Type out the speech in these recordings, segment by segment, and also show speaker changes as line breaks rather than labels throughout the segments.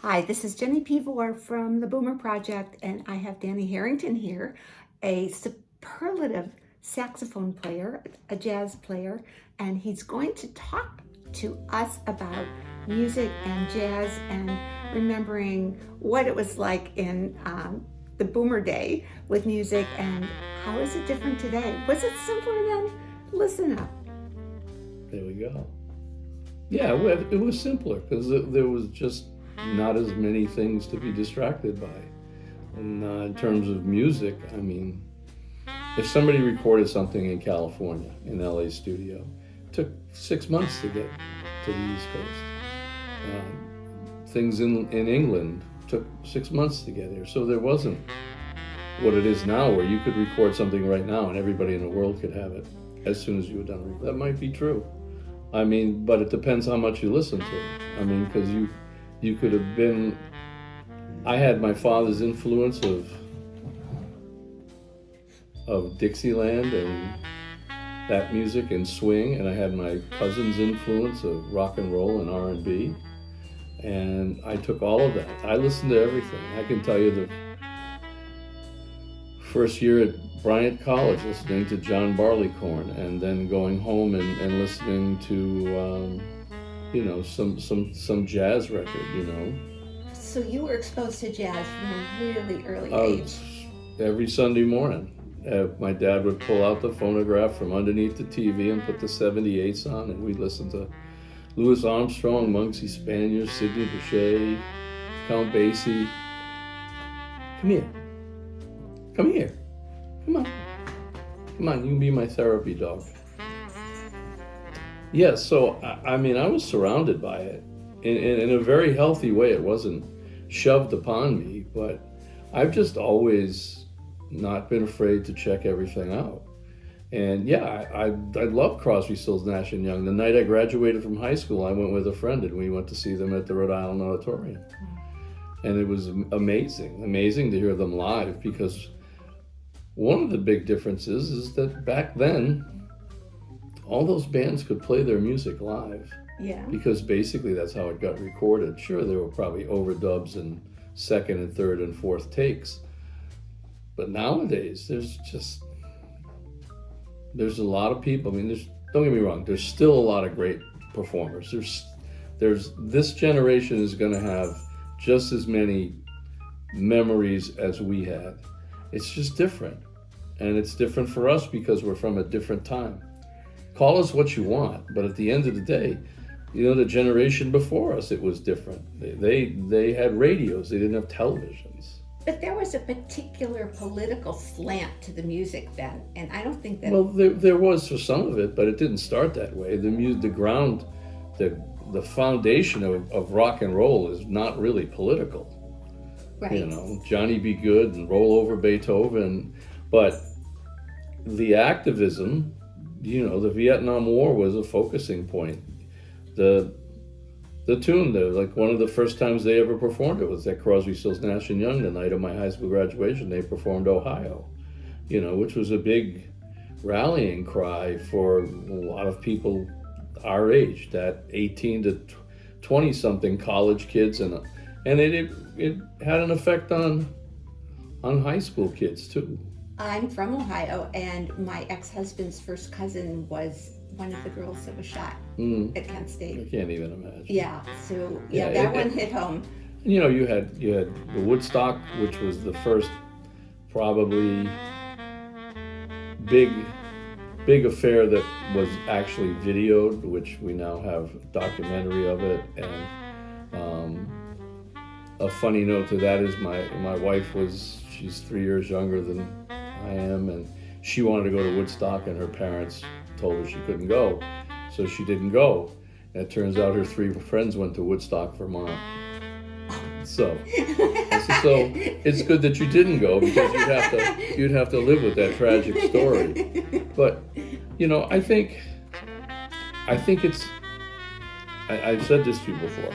Hi, this is Jenny Pivor from the Boomer Project, and I have Danny Harrington here, a superlative saxophone player, a jazz player, and he's going to talk to us about music and jazz and remembering what it was like in the Boomer day with music and how is it different today? Was it simpler then? Listen up.
There we go. Yeah, it was simpler because there was just not as many things to be distracted by. And in terms of music, I mean, if somebody recorded something in California, in LA studio, it took 6 months to get to the East Coast. Things in England took 6 months to get here. So there wasn't what it is now where you could record something right now and everybody in the world could have it as soon as you were done. That might be true. I mean, but it depends how much you listen to. I mean, because you could have been, I had my father's influence of Dixieland and that music and swing, and I had my cousin's influence of rock and roll and R&B, and I took all of that. I listened to everything. I can tell you the first year at Bryant College, listening to John Barleycorn, and then going home and listening to some jazz record,
So you were exposed to jazz from a really early age.
Every Sunday morning. My dad would pull out the phonograph from underneath the TV and put the 78s on, and we'd listen to Louis Armstrong, Muncie Spaniard, Sidney Bechet, Count Basie. Come here. Come here. Come on. Come on, you can be my therapy dog. Yeah, so, I mean, I was surrounded by it in a very healthy way. It wasn't shoved upon me, but I've just always not been afraid to check everything out. And yeah, I love Crosby, Stills, Nash & Young. The night I graduated from high school, I went with a friend and we went to see them at the Rhode Island Auditorium. And it was amazing to hear them live, because one of the big differences is that back then, all those bands could play their music live.
Yeah.
Because basically that's how it got recorded. Sure, there were probably overdubs and second and third and fourth takes. But nowadays, there's a lot of people. I mean, don't get me wrong, there's still a lot of great performers. This generation is going to have just as many memories as we had. It's just different. And it's different for us because we're from a different time. Call us what you want, but at the end of the day, the generation before us, it was different. They had radios, they didn't have televisions.
But there was a particular political slant to the music then, and I don't think that...
Well, there was for some of it, but it didn't start that way. The foundation of rock and roll is not really political.
Right.
Johnny Be Good and Roll Over Beethoven, but the activism, the Vietnam War was a focusing point. The tune, like one of the first times they ever performed it was at Crosby, Stills, Nash & Young. The night of my high school graduation, they performed Ohio, which was a big rallying cry for a lot of people our age, that 18 to 20-something college kids, and it had an effect on high school kids too.
I'm from Ohio, and my ex-husband's first cousin was one of the girls that was shot at Kent State.
I can't even imagine.
Yeah, so that one hit home.
You had the Woodstock, which was the first probably big affair that was actually videoed, which we now have a documentary of it. And a funny note to that is my wife she's 3 years younger than I am, and she wanted to go to Woodstock, and her parents told her she couldn't go, so she didn't go. And it turns out her 3 friends went to Woodstock, Vermont. So it's good that you didn't go, because you'd have to live with that tragic story. But I think it's, I've said this to you before,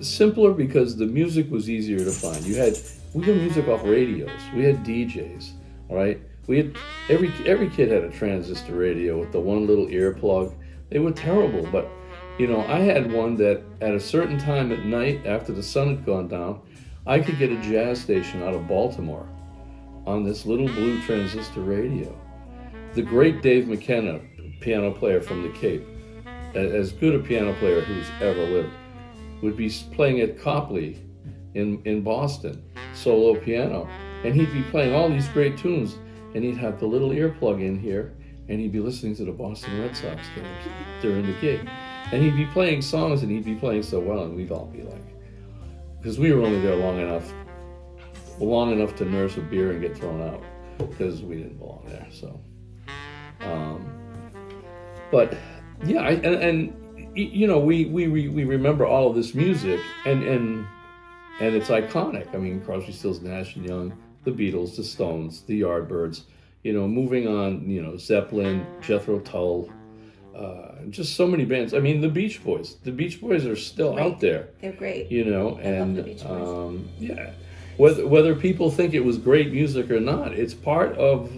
simpler because the music was easier to find. We had music off radios. We had DJs, all right? We had every kid had a transistor radio with the one little earplug. They were terrible, but I had one that at a certain time at night after the sun had gone down, I could get a jazz station out of Baltimore on this little blue transistor radio. The great Dave McKenna, piano player from the Cape, as good a piano player who's ever lived, would be playing at Copley in Boston, solo piano, and he'd be playing all these great tunes, and he'd have the little earplug in here, and he'd be listening to the Boston Red Sox games during the gig. And he'd be playing songs, and he'd be playing so well, and we'd all be like, because we were only there long enough to nurse a beer and get thrown out, because we didn't belong there. So, but yeah, we remember all of this music, and it's iconic. I mean, Crosby, Stills, Nash and Young, the Beatles, the Stones, the Yardbirds. Moving on, Zeppelin, Jethro Tull. Just so many bands. I mean, the Beach Boys. The Beach Boys are still out there.
They're great.
And
I love the Beach Boys.
Yeah, whether people think it was great music or not, it's part of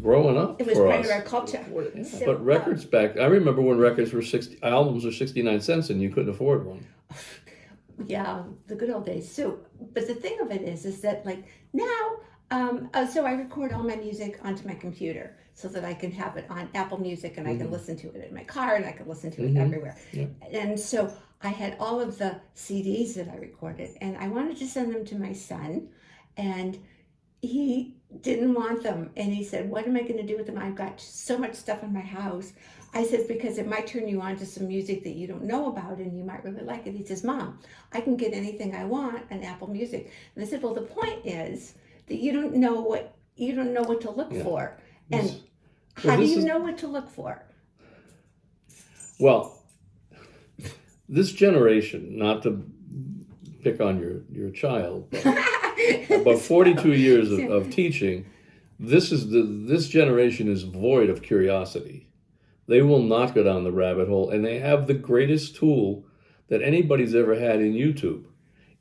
growing up.
It was part of our culture.
Yeah. So, but records I remember when records were albums were 69 cents and you couldn't afford one.
Yeah, the good old days. So, but the thing of it is that like now, so I record all my music onto my computer so that I can have it on Apple Music and I can listen to it in my car and I can listen to it everywhere. Yeah. And so I had all of the CDs that I recorded and I wanted to send them to my son and he didn't want them. And he said, what am I going to do with them? I've got so much stuff in my house. I said, because it might turn you on to some music that you don't know about and you might really like it. He says, Mom, I can get anything I want on Apple Music. And I said, well, the point is that you don't know what to look for. And how do you know what to look for?
Well, this generation, not to pick on your child, but 42 years of teaching, this generation is void of curiosity. They will not go down the rabbit hole, and they have the greatest tool that anybody's ever had in YouTube.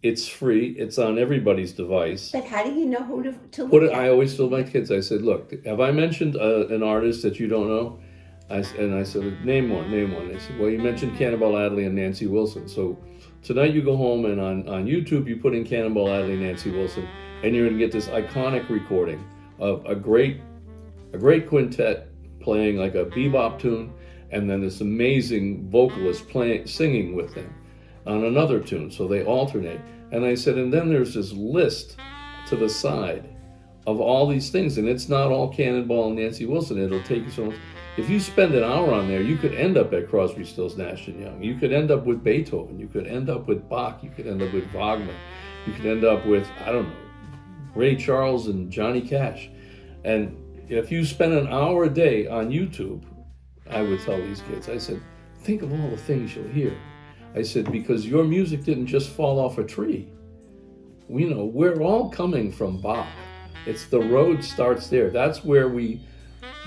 It's free. It's on everybody's device.
But how do you know who to look at?
I always told my kids, I said, look, have I mentioned an artist that you don't know? I said, name one. They said, well, you mentioned Cannonball Adderley and Nancy Wilson. So tonight you go home and on YouTube you put in Cannonball Adderley and Nancy Wilson, and you're going to get this iconic recording of a great quintet playing like a bebop tune, and then this amazing vocalist singing with them on another tune, so they alternate. And I said, and then there's this list to the side of all these things, and it's not all Cannonball and Nancy Wilson. It'll take you so much. If you spend an hour on there, you could end up at Crosby, Stills, Nash and Young. You could end up with Beethoven. You could end up with Bach. You could end up with Wagner. You could end up with, I don't know, Ray Charles and Johnny Cash. And if you spend an hour a day on YouTube, I would tell these kids, I said, think of all the things you'll hear. I said, because your music didn't just fall off a tree. We're all coming from Bach. It's the road starts there. That's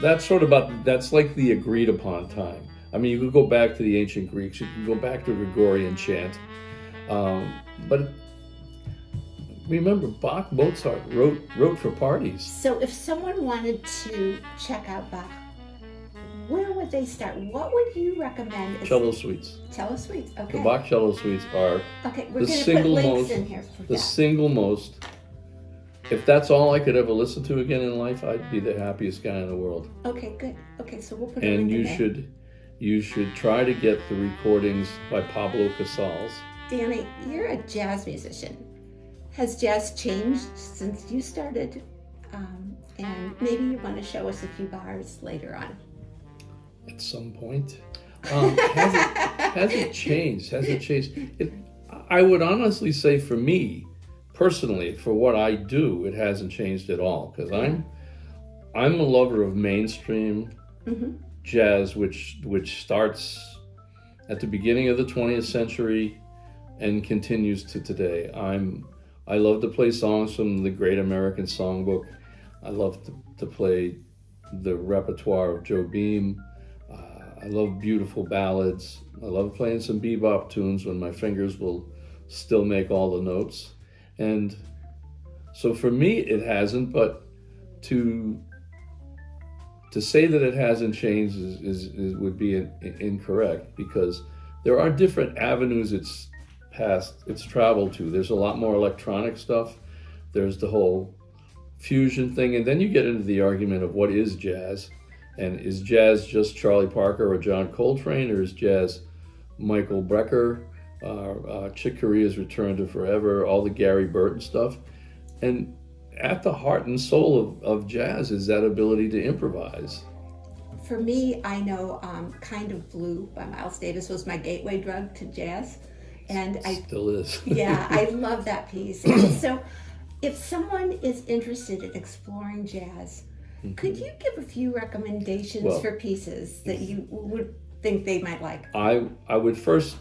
that's like the agreed upon time. I mean, you could go back to the ancient Greeks, you can go back to Gregorian chant. But remember, Bach, Mozart wrote for parties.
So if someone wanted to check out Bach, where would they start? What would you recommend?
Cello suites.
Cello suites, okay.
The Bach cello suites are
we're going to put links in here for
the
that.
single most. If that's all I could ever listen to again in life, I'd be the happiest guy in the world.
Okay, good. Okay, so we'll put.
And you should try to get the recordings by Pablo Casals.
Danny, you're a jazz musician. Has jazz changed since you started? And maybe you want to show us a few bars later on.
At some point. Has it changed? I would honestly say for me, personally, for what I do, it hasn't changed at all. Because I'm a lover of mainstream jazz, which starts at the beginning of the 20th century and continues to today. I love to play songs from the Great American Songbook. I love to play the repertoire of Joe Beam. I love beautiful ballads. I love playing some bebop tunes when my fingers will still make all the notes. And so for me, it hasn't, but to say that it hasn't changed would be incorrect, because there are different avenues it's traveled to. There's a lot more electronic stuff. There's the whole fusion thing, and then you get into the argument of what is jazz, and is jazz just Charlie Parker or John Coltrane, or is jazz Michael Brecker, Chick Corea's Return to Forever, all the Gary Burton stuff. And at the heart and soul of jazz is that ability to improvise.
For me, I know Kind of Blue by Miles Davis was my gateway drug to jazz. And I
still is.
Yeah, I love that piece. And so if someone is interested in exploring jazz, could you give a few recommendations for pieces that you would think they might like?
I would first,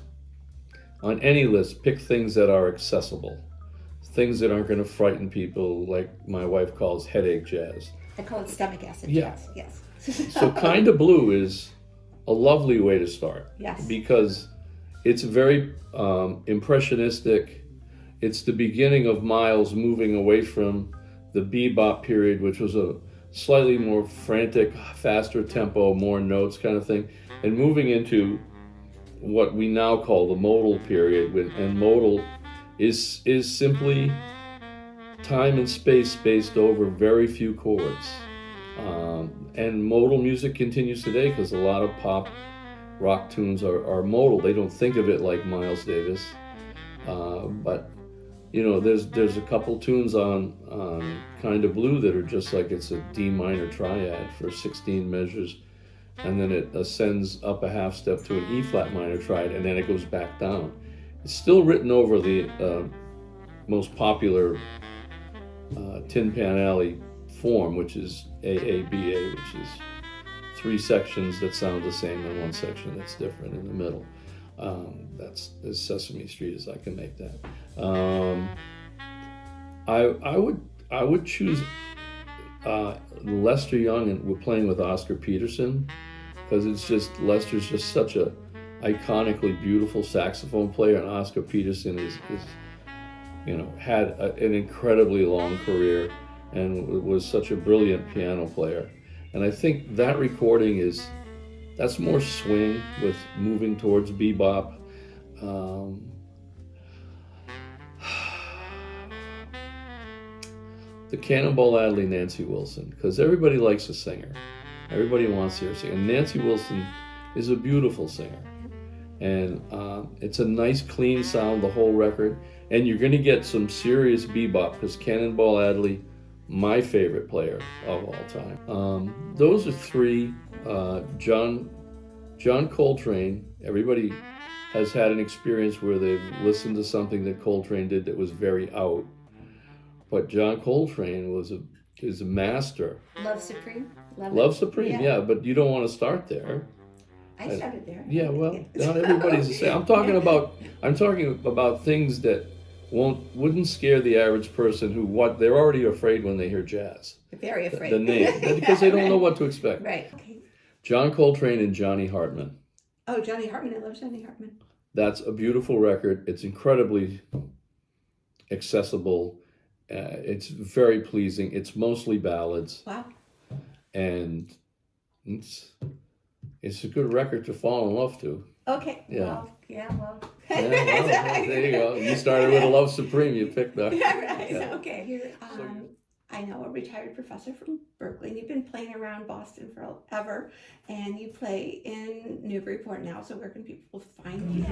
on any list, pick things that are accessible. Things that aren't going to frighten people, like my wife calls headache jazz.
I call it stomach acid jazz, yes.
So Kind of Blue is a lovely way to start.
Yes.
Because it's very impressionistic. It's the beginning of Miles moving away from the bebop period, which was a slightly more frantic, faster tempo, more notes kind of thing, and moving into what we now call the modal period. And modal is simply time and space spaced over very few chords. And modal music continues today because a lot of pop rock tunes are modal. They don't think of it like Miles Davis. But you know, there's a couple tunes on Kind of Blue that are just like it's a D minor triad for 16 measures, and then it ascends up a half step to an E flat minor triad, and then it goes back down. It's still written over the most popular Tin Pan Alley form, which is AABA, which is 3 sections that sound the same and 1 section that's different in the middle. That's as Sesame Street as I can make that. I would choose Lester Young, and we're playing with Oscar Peterson, because it's just Lester's just such a iconically beautiful saxophone player, and Oscar Peterson is you know, had an incredibly long career and was such a brilliant piano player. And I think that recording that's more swing with moving towards bebop. The Cannonball Adderley Nancy Wilson, because everybody likes a singer. Everybody wants to hear a singer. And Nancy Wilson is a beautiful singer. And it's a nice, clean sound, the whole record. And you're going to get some serious bebop, because Cannonball Adderley, my favorite player of all time. Those are 3. John Coltrane, everybody has had an experience where they've listened to something that Coltrane did that was very out. But John Coltrane is a master.
Love Supreme?
Love Supreme, yeah, but you don't want to start there.
I started there.
Yeah, well, not everybody's the same. I'm talking about things that wouldn't scare the average person they're already afraid when they hear jazz.
Very afraid.
The name, because they don't know what to expect.
Right. Okay.
John Coltrane and Johnny Hartman.
Oh, Johnny Hartman. I love Johnny Hartman.
That's a beautiful record. It's incredibly accessible. It's very pleasing. It's mostly ballads.
Wow.
And it's a good record to fall in love to.
Okay.
Yeah.
Well, yeah, well.
There you go. You started with a Love Supreme. You picked that.
Yeah, right.
Yeah.
Okay. I know a retired professor from Berklee, and you've been playing around Boston forever, and you play in Newburyport now, so where can people find you?